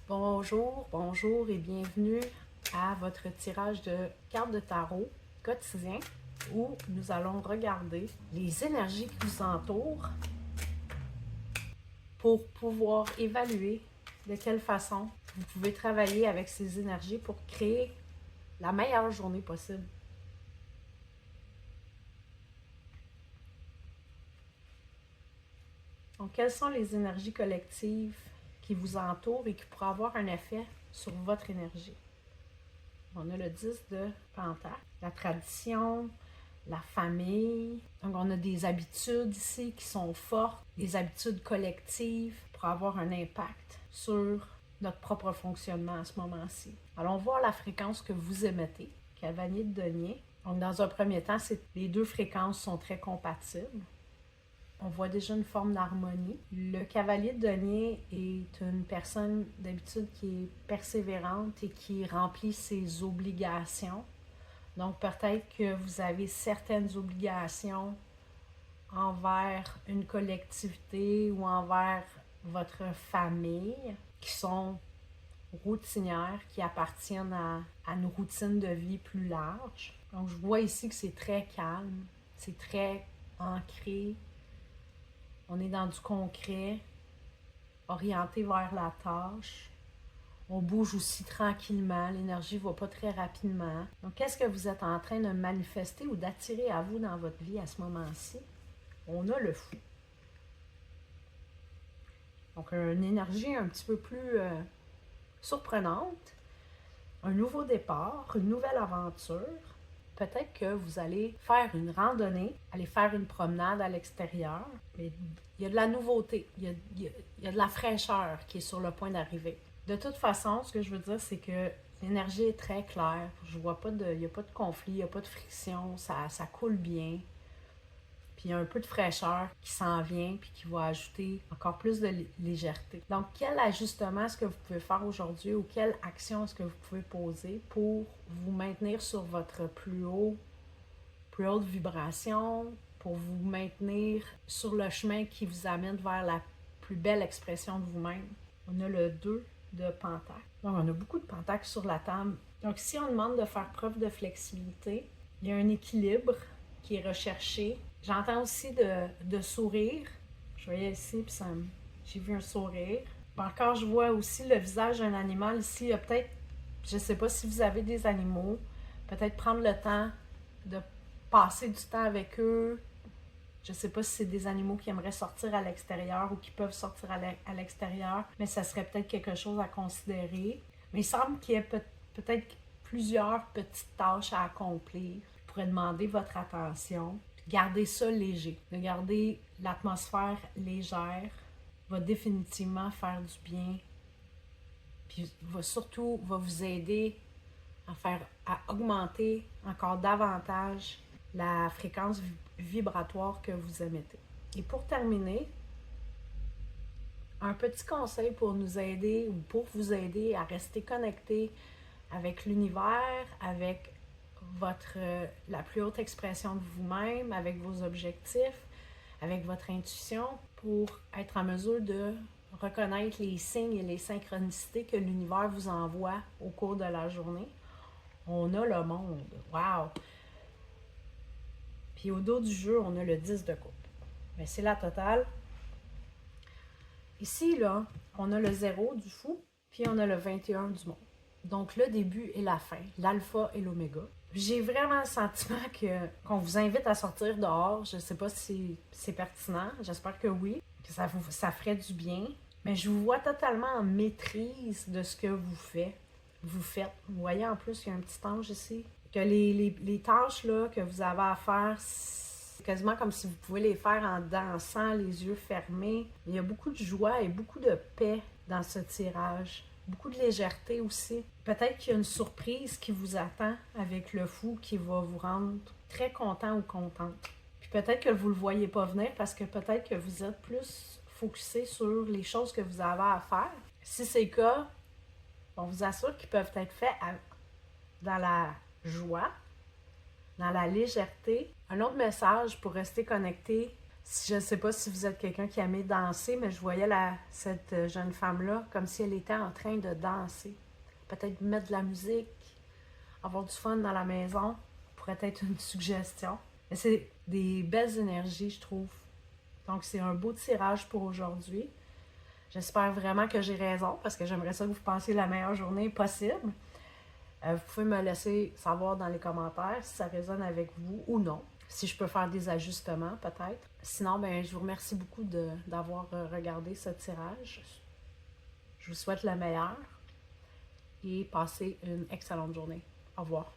Bonjour, bonjour et bienvenue à votre tirage de cartes de tarot quotidien où nous allons regarder les énergies qui vous entourent pour pouvoir évaluer de quelle façon vous pouvez travailler avec ces énergies pour créer la meilleure journée possible. Donc, quelles sont les énergies collectives qui vous entourent et qui pourraient avoir un effet sur votre énergie? On a le 10 de Pentacle, la tradition, la famille. Donc, on a des habitudes ici qui sont fortes, des habitudes collectives pour avoir un impact sur notre propre fonctionnement à ce moment-ci. Allons voir la fréquence que vous émettez, Cavalier de Denier. Donc, dans un premier temps, les deux fréquences sont très compatibles. On voit déjà une forme d'harmonie. Le cavalier de denier est une personne d'habitude qui est persévérante et qui remplit ses obligations. Donc peut-être que vous avez certaines obligations envers une collectivité ou envers votre famille qui sont routinières, qui appartiennent à une routine de vie plus large. Donc je vois ici que c'est très calme, c'est très ancré. On est dans du concret, orienté vers la tâche. On bouge aussi tranquillement, l'énergie ne va pas très rapidement. Donc, qu'est-ce que vous êtes en train de manifester ou d'attirer à vous dans votre vie à ce moment-ci? On a le fou. Donc, une énergie un petit peu plus surprenante, un nouveau départ, une nouvelle aventure. Peut-être que vous allez faire une randonnée, aller faire une promenade à l'extérieur, mais il y a de la nouveauté, il y a de la fraîcheur qui est sur le point d'arriver. De toute façon, ce que je veux dire, c'est que l'énergie est très claire. Je vois pas il n'y a pas de conflit, il n'y a pas de friction, ça coule bien. Puis il y a un peu de fraîcheur qui s'en vient puis qui va ajouter encore plus de légèreté. Donc, quel ajustement est-ce que vous pouvez faire aujourd'hui ou quelle action est-ce que vous pouvez poser pour vous maintenir sur votre plus haute vibration, pour vous maintenir sur le chemin qui vous amène vers la plus belle expression de vous-même? On a le 2 de Pentacle. Donc, on a beaucoup de Pentacles sur la table. Donc, si on demande de faire preuve de flexibilité, il y a un équilibre qui est recherché. J'entends aussi de sourire. Je voyais ici, puis j'ai vu un sourire. Encore, je vois aussi le visage d'un animal ici. Il y a peut-être, je ne sais pas si vous avez des animaux, peut-être prendre le temps de passer du temps avec eux. Je ne sais pas si c'est des animaux qui aimeraient sortir à l'extérieur ou qui peuvent sortir à l'extérieur, mais ça serait peut-être quelque chose à considérer. Mais il semble qu'il y ait peut-être plusieurs petites tâches à accomplir. Je pourrais demander votre attention. Gardez ça léger. De garder l'atmosphère légère va définitivement faire du bien. Puis surtout va vous aider à augmenter encore davantage la fréquence vibratoire que vous émettez. Et pour terminer, un petit conseil pour nous aider ou pour vous aider à rester connecté avec l'univers, avec la plus haute expression de vous-même, avec vos objectifs, avec votre intuition, pour être en mesure de reconnaître les signes et les synchronicités que l'univers vous envoie au cours de la journée. On a le monde. Wow! Puis au dos du jeu, on a le 10 de coupe. Mais c'est la totale. Ici, là, on a le 0 du fou, puis on a le 21 du monde. Donc le début et la fin, l'alpha et l'oméga. J'ai vraiment le sentiment qu'on vous invite à sortir dehors. Je ne sais pas si c'est pertinent. J'espère que oui, que ça ferait du bien. Mais je vous vois totalement en maîtrise de ce que vous faites. Vous voyez, en plus, il y a un petit ange ici. Que les tâches là, que vous avez à faire, c'est quasiment comme si vous pouvez les faire en dansant, les yeux fermés. Il y a beaucoup de joie et beaucoup de paix dans ce tirage. Beaucoup de légèreté aussi. Peut-être qu'il y a une surprise qui vous attend avec le fou qui va vous rendre très content ou contente. Puis peut-être que vous ne le voyez pas venir parce que peut-être que vous êtes plus focusé sur les choses que vous avez à faire. Si c'est le cas, on vous assure qu'ils peuvent être faits dans la joie, dans la légèreté. Un autre message pour rester connecté Je ne sais pas si vous êtes quelqu'un qui aimait danser, mais je voyais cette jeune femme-là comme si elle était en train de danser. Peut-être mettre de la musique, avoir du fun dans la maison pourrait être une suggestion. Mais c'est des belles énergies, je trouve. Donc, c'est un beau tirage pour aujourd'hui. J'espère vraiment que j'ai raison parce que j'aimerais ça que vous pensiez la meilleure journée possible. Vous pouvez me laisser savoir dans les commentaires si ça résonne avec vous ou non. Si je peux faire des ajustements, peut-être. Sinon, ben, je vous remercie beaucoup d'avoir regardé ce tirage. Je vous souhaite le meilleur et passez une excellente journée. Au revoir.